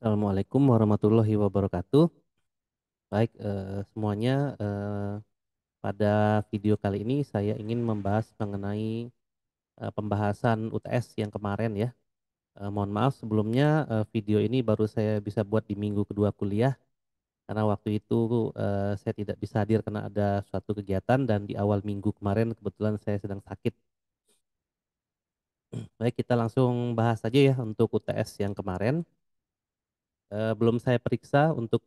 Assalamualaikum warahmatullahi wabarakatuh. Baik, semuanya, pada video kali ini saya ingin membahas mengenai pembahasan UTS yang kemarin ya. Mohon maaf sebelumnya, video ini baru saya bisa buat di minggu kedua kuliah karena waktu itu saya tidak bisa hadir karena ada suatu kegiatan dan di awal minggu kemarin kebetulan saya sedang sakit. Baik, kita langsung bahas saja ya untuk UTS yang kemarin. Belum saya periksa untuk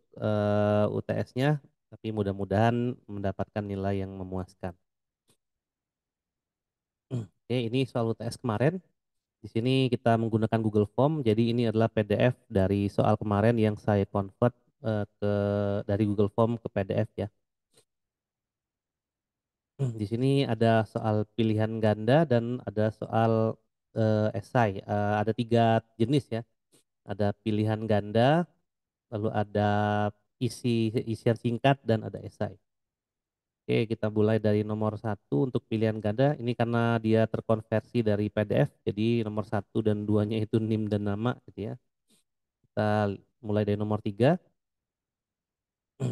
UTS-nya, tapi mudah-mudahan mendapatkan nilai yang memuaskan. Oke, ini soal UTS kemarin. Di sini kita menggunakan Google Form. Jadi ini adalah PDF dari soal kemarin yang saya convert dari Google Form ke PDF ya. Di sini ada soal pilihan ganda dan ada soal esai. Ada 3 jenis ya. Ada pilihan ganda, lalu ada isian singkat dan ada esai. Oke, kita mulai dari nomor satu untuk pilihan ganda. Ini karena dia terkonversi dari PDF, jadi nomor satu dan duanya itu NIM dan nama, gitu ya. Kita mulai dari nomor tiga.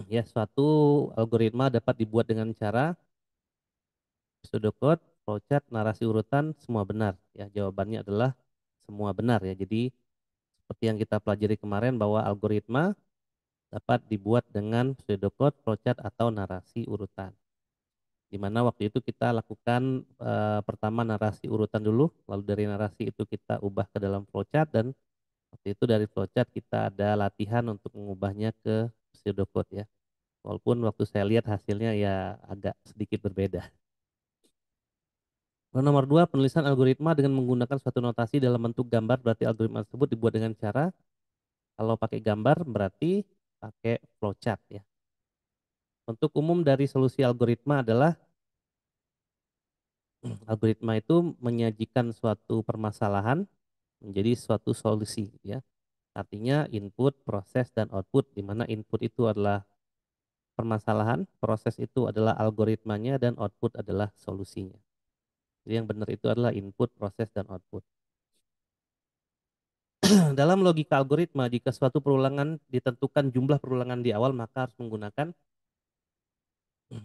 Ya, suatu algoritma dapat dibuat dengan cara pseudocode, flowchart, narasi urutan, semua benar. Ya, jawabannya adalah semua benar ya. Jadi seperti yang kita pelajari kemarin bahwa algoritma dapat dibuat dengan pseudocode, flowchart, atau narasi urutan. Di mana waktu itu kita lakukan pertama narasi urutan dulu, lalu dari narasi itu kita ubah ke dalam flowchart dan waktu itu dari flowchart kita ada latihan untuk mengubahnya ke pseudocode ya. Walaupun waktu saya lihat hasilnya ya agak sedikit berbeda. Lalu nomor dua, penulisan algoritma dengan menggunakan suatu notasi dalam bentuk gambar berarti algoritma tersebut dibuat dengan cara kalau pakai gambar berarti pakai flowchart ya. Untuk umum dari solusi algoritma adalah algoritma itu menyajikan suatu permasalahan menjadi suatu solusi ya. Artinya input, proses dan output di mana input itu adalah permasalahan, proses itu adalah algoritmanya dan output adalah solusinya. Jadi yang benar itu adalah input, proses dan output. Dalam logika algoritma, jika suatu perulangan ditentukan jumlah perulangan di awal, maka harus menggunakan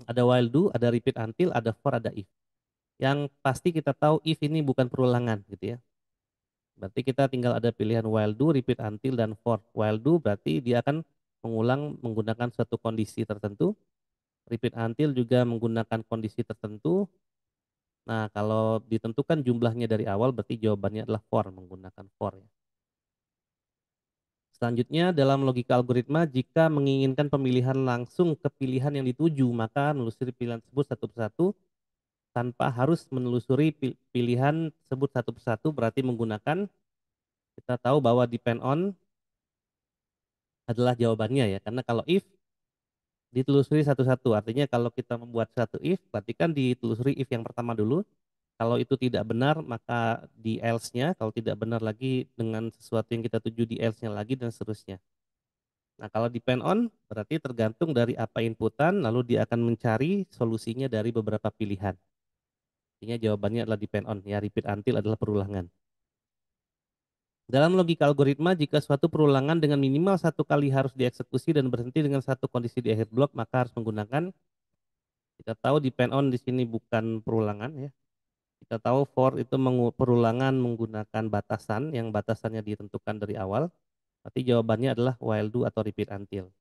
ada while do, ada repeat until, ada for, ada if. Yang pasti kita tahu if ini bukan perulangan gitu ya. Berarti kita tinggal ada pilihan while do, repeat until, dan for. While do berarti dia akan mengulang menggunakan suatu kondisi tertentu. Repeat until juga menggunakan kondisi tertentu. Nah, kalau ditentukan jumlahnya dari awal berarti jawabannya adalah for, menggunakan for ya. Selanjutnya dalam logika algoritma, jika menginginkan pemilihan langsung ke pilihan yang dituju, maka menelusuri pilihan tersebut satu persatu tanpa harus menelusuri pilihan tersebut satu persatu berarti menggunakan kita tahu bahwa depend on adalah jawabannya ya. Karena kalau if ditelusuri satu-satu, artinya kalau kita membuat satu if, berarti kan ditelusuri if yang pertama dulu. Kalau itu tidak benar, maka di else-nya. Kalau tidak benar lagi dengan sesuatu yang kita tuju di else-nya lagi dan seterusnya. Nah, kalau depend on berarti tergantung dari apa inputan, lalu dia akan mencari solusinya dari beberapa pilihan. Artinya jawabannya adalah depend on. Ya, repeat until adalah perulangan. Dalam logika algoritma, jika suatu perulangan dengan minimal satu kali harus dieksekusi dan berhenti dengan satu kondisi di akhir blok, maka harus menggunakan, kita tahu depend on di sini bukan perulangan ya. Kita tahu for itu perulangan menggunakan batasan yang batasannya ditentukan dari awal. Berarti jawabannya adalah while do atau repeat until.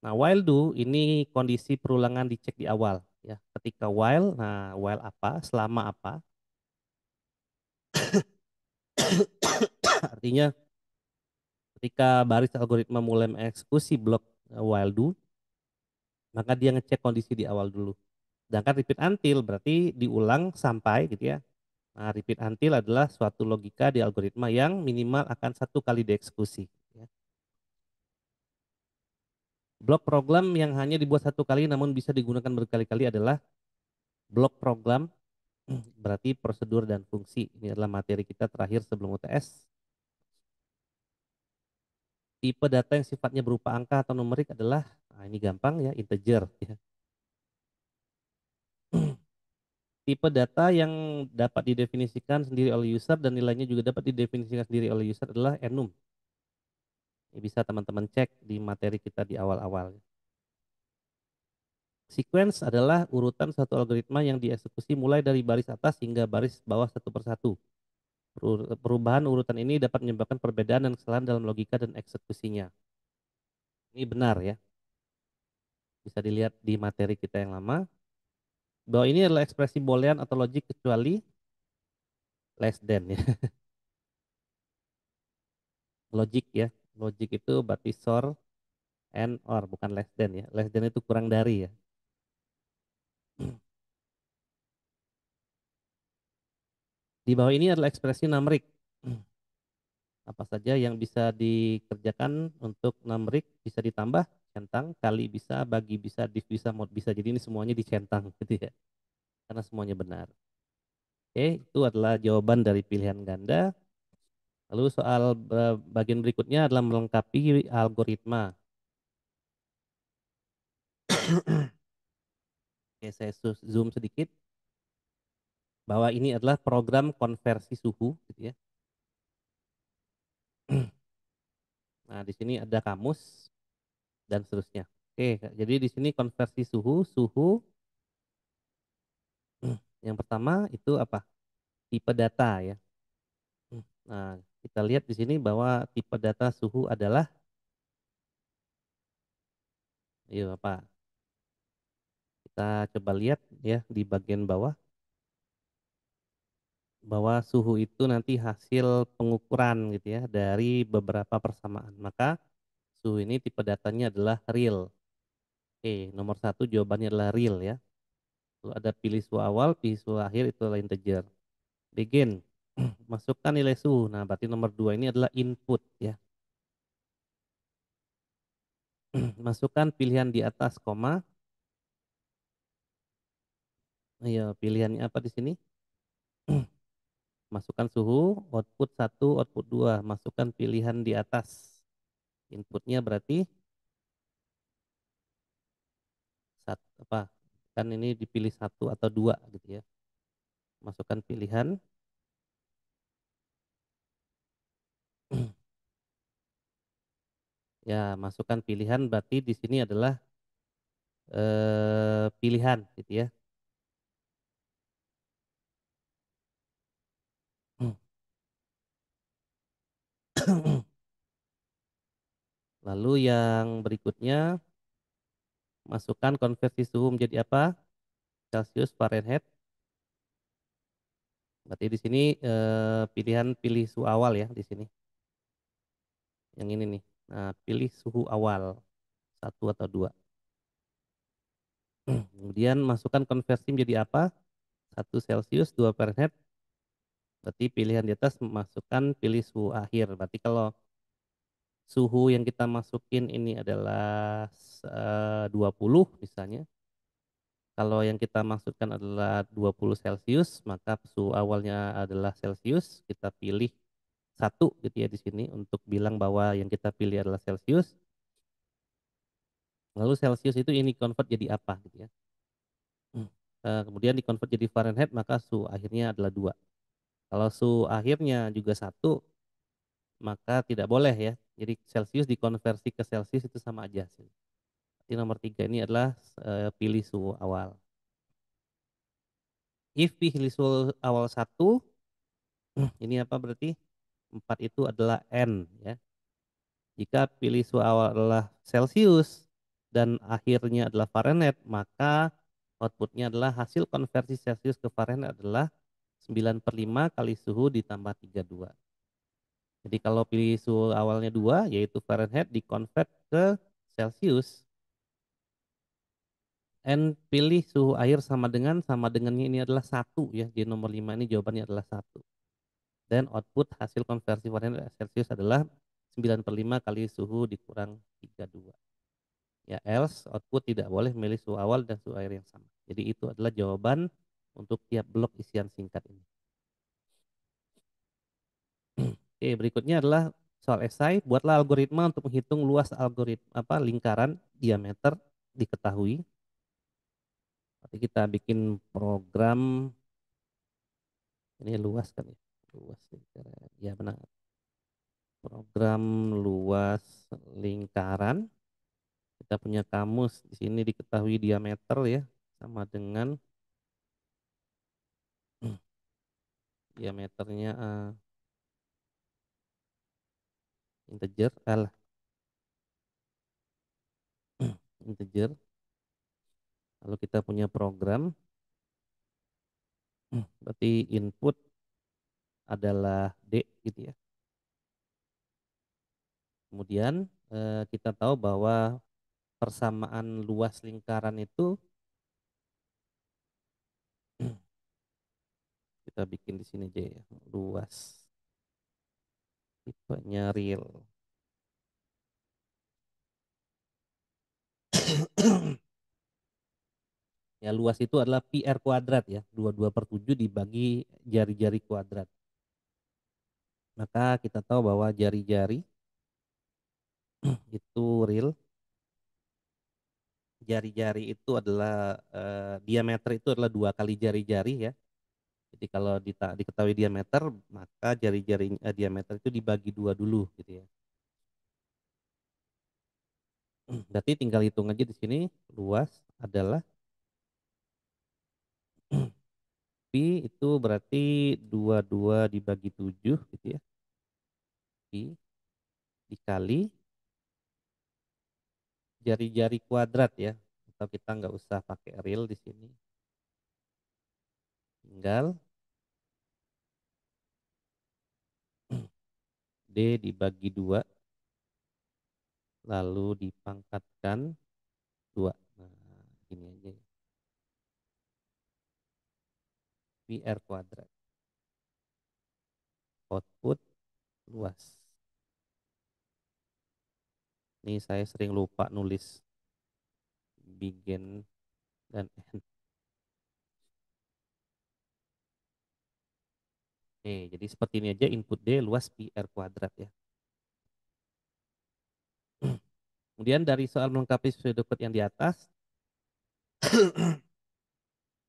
Nah, while do ini kondisi perulangan dicek di awal ya. Ketika while, nah while apa? Selama apa? Artinya ketika baris algoritma mulai mengeksekusi blok while do, maka dia ngecek kondisi di awal dulu. Sedangkan repeat until berarti diulang sampai gitu ya. Nah, repeat until adalah suatu logika di algoritma yang minimal akan satu kali dieksekusi. Ya. Blok program yang hanya dibuat satu kali namun bisa digunakan berkali-kali adalah blok program, berarti prosedur dan fungsi. Ini adalah materi kita terakhir sebelum UTS. Tipe data yang sifatnya berupa angka atau numerik adalah, nah ini gampang ya, integer. Ya. Tipe data yang dapat didefinisikan sendiri oleh user dan nilainya juga dapat didefinisikan sendiri oleh user adalah enum. Ini bisa teman-teman cek di materi kita di awal-awal. Sequence adalah urutan satu algoritma yang dieksekusi mulai dari baris atas hingga baris bawah satu persatu. Perubahan urutan ini dapat menyebabkan perbedaan dan kesalahan dalam logika dan eksekusinya. Ini benar ya, bisa dilihat di materi kita yang lama, bahwa ini adalah ekspresi boolean atau logik kecuali less than ya. Logik ya, logik itu berarti SOR and or, bukan less than ya. Less than itu kurang dari ya. Di bawah ini adalah ekspresi numerik. Apa saja yang bisa dikerjakan untuk numerik, bisa ditambah, centang, kali bisa, bagi bisa, div bisa, mod bisa. Jadi ini semuanya dicentang gitu ya. Karena semuanya benar. Oke, itu adalah jawaban dari pilihan ganda. Lalu soal bagian berikutnya adalah melengkapi algoritma. Oke, saya zoom sedikit bahwa ini adalah program konversi suhu gitu ya. Nah, di sini ada kamus dan seterusnya. Oke, jadi di sini konversi suhu, yang pertama itu apa? Tipe data ya. Nah, kita lihat di sini bahwa tipe data suhu adalah, yuk apa? Kita coba lihat ya di bagian bawah bahwa suhu itu nanti hasil pengukuran gitu ya dari beberapa persamaan. Maka suhu ini tipe datanya adalah real. Oke, nomor satu jawabannya adalah real ya. Lalu ada pilih suhu awal, pilih suhu akhir itu adalah integer. Begin, masukkan nilai suhu. Nah, berarti nomor dua ini adalah input ya. Masukkan pilihan di atas koma. Ayo, pilihannya apa di sini? Masukkan suhu, output satu, output 2. Masukkan pilihan di atas. Inputnya berarti satu apa? Kan ini dipilih satu atau dua gitu ya. Masukkan pilihan. Ya, masukkan pilihan berarti di sini adalah pilihan gitu ya. Lalu yang berikutnya, masukkan konversi suhu menjadi apa? Celcius, Fahrenheit. Berarti di sini pilihan pilih suhu awal ya di sini. Yang ini nih. Nah, pilih suhu awal satu atau dua. Kemudian masukkan konversi menjadi apa? Satu Celcius, 2 Fahrenheit. Berarti pilihan di atas masukkan pilih suhu akhir. Berarti kalau suhu yang kita masukin ini adalah 20 misalnya. Kalau yang kita maksudkan adalah 20 Celcius, maka suhu awalnya adalah Celcius. Kita pilih satu gitu ya di sini untuk bilang bahwa yang kita pilih adalah Celcius. Lalu Celcius itu ini convert jadi apa gitu ya. Kemudian dikonvert jadi Fahrenheit, maka suhu akhirnya adalah 2. Kalau suhu akhirnya juga satu, maka tidak boleh ya. Jadi Celcius dikonversi ke Celsius itu sama aja sih. Jadi nomor 3 ini adalah pilih suhu awal. If pilih suhu awal satu, ini apa berarti? 4 itu adalah N ya. Jika pilih suhu awal adalah Celsius dan akhirnya adalah Fahrenheit, maka outputnya adalah hasil konversi Celsius ke Fahrenheit adalah 9/5 kali suhu ditambah 32. Jadi kalau pilih suhu awalnya 2, yaitu Fahrenheit, dikonvert ke Celsius, and pilih suhu air sama dengannya ini adalah satu ya. Di nomor 5 ini jawabannya adalah satu. Dan output hasil konversi Fahrenheit Celsius adalah 9/5 kali suhu dikurang 32. Ya, else output tidak boleh memilih suhu awal dan suhu air yang sama. Jadi itu adalah jawaban untuk tiap blok isian singkat ini. Oke, berikutnya adalah soal esai. Buatlah algoritma untuk menghitung luas algoritma apa lingkaran diameter diketahui. Nanti kita bikin program ini luas kan ya. Luas lingkaran. Ya benar. Program luas lingkaran. Kita punya kamus di sini diketahui diameter ya sama dengan diameternya integer alah integer. Lalu kita punya program, berarti input adalah D gitu ya. Kemudian kita tahu bahwa persamaan luas lingkaran itu kita bikin di sini aja ya, luas tipenya real. Ya luas itu adalah pi r kuadrat ya, 22/7 dibagi jari-jari kuadrat. Maka kita tahu bahwa jari-jari itu real. Jari-jari itu adalah diameter itu adalah 2 kali jari-jari ya. Jadi kalau diketahui diameter, maka jari-jari diameter itu dibagi 2 dulu gitu ya. Berarti tinggal hitung aja di sini, luas adalah pi itu berarti 22 dibagi 7 gitu ya. Pi dikali jari-jari kuadrat ya. Atau kita nggak usah pakai real di sini. Tinggal D dibagi 2 lalu dipangkatkan 2. Nah, ini aja ya. Pi r kuadrat. Output luas. Ini saya sering lupa nulis begin dan end. Oke, jadi seperti ini aja input D luas pi r kuadrat ya. Kemudian dari soal melengkapi pseudocode yang di atas,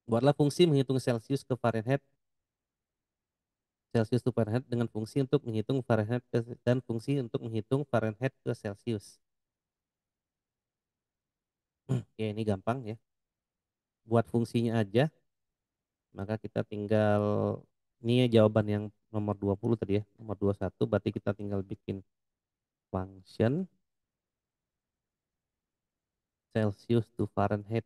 buatlah fungsi menghitung Celsius ke Fahrenheit, Celsius to Fahrenheit dengan fungsi untuk menghitung Fahrenheit dan fungsi untuk menghitung Fahrenheit ke Celsius. Oke, ini gampang ya. Buat fungsinya aja, maka kita tinggal, ini ya jawaban yang nomor 20 tadi ya, nomor 21, berarti kita tinggal bikin function Celsius to Fahrenheit,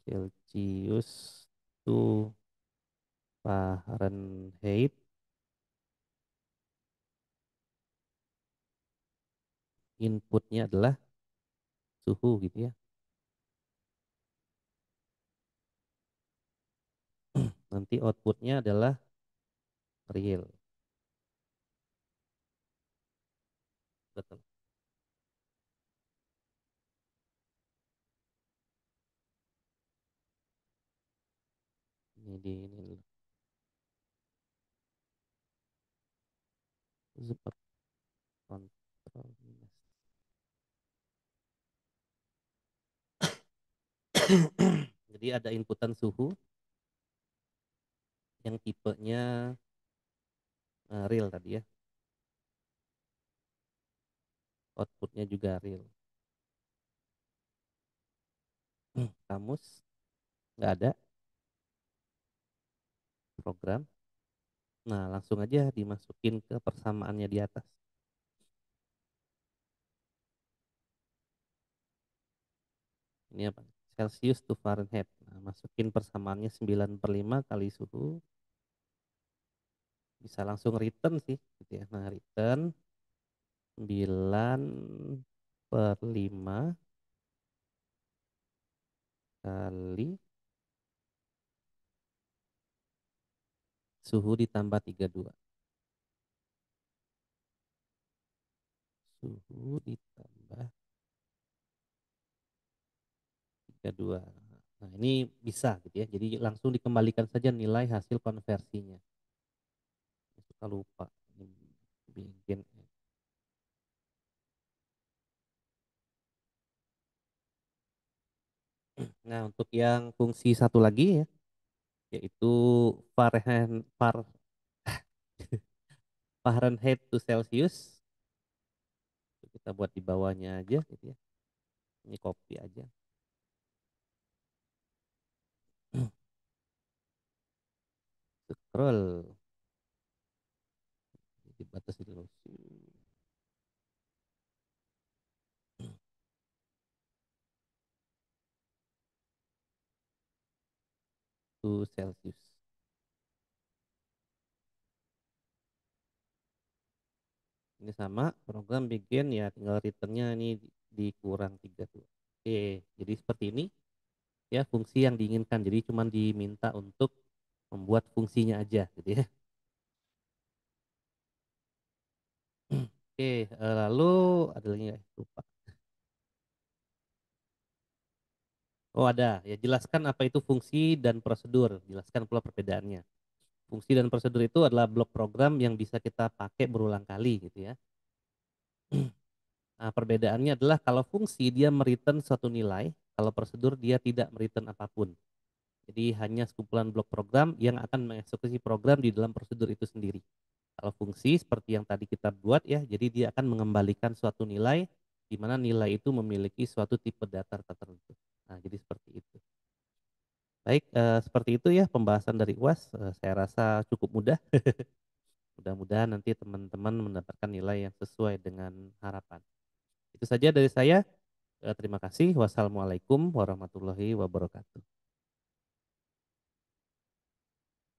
Celsius to Fahrenheit, inputnya adalah suhu gitu ya. Nanti outputnya adalah real. Betul. Ini di ini dulu. Super control minus. Jadi ada inputan suhu yang tipenya real tadi ya. Outputnya juga real. Kamus nggak ada program. Nah, langsung aja dimasukin ke persamaannya di atas. Ini apa? Celsius to Fahrenheit. Nah, masukin persamaannya 9/5 kali suhu. Bisa langsung return sih gitu ya. Nah, return 9/5 kali suhu ditambah 32. Suhu ditambah 32. Nah, ini bisa gitu ya. Jadi langsung dikembalikan saja nilai hasil konversinya. Suka lupa. Bikin. Nah, untuk yang fungsi satu lagi ya, yaitu Fahrenheit, Fahrenheit to Celsius. Kita buat di bawahnya aja gitu ya. Ini copy aja. Scroll. Dibatasi dulu. To Celsius. Ini sama program bikin ya tinggal returnnya ini dikurang 3 tuh. Oke, jadi seperti ini ya fungsi yang diinginkan. Jadi cuma diminta untuk membuat fungsinya aja gitu ya. Oke, lalu ada lagi nggak? Lupa. Oh ada, ya jelaskan apa itu fungsi dan prosedur. Jelaskan pula perbedaannya. Fungsi dan prosedur itu adalah blok program yang bisa kita pakai berulang kali gitu ya. Nah, perbedaannya adalah kalau fungsi dia mereturn suatu nilai, kalau prosedur dia tidak mereturn apapun. Jadi hanya sekumpulan blok program yang akan mengeksekusi program di dalam prosedur itu sendiri. Kalau fungsi seperti yang tadi kita buat ya, jadi dia akan mengembalikan suatu nilai di mana nilai itu memiliki suatu tipe data tertentu. Nah, jadi seperti itu. Baik, seperti itu ya pembahasan dari UAS. Saya rasa cukup mudah. Mudah-mudahan nanti teman-teman mendapatkan nilai yang sesuai dengan harapan. Itu saja dari saya. Terima kasih. Wassalamualaikum warahmatullahi wabarakatuh.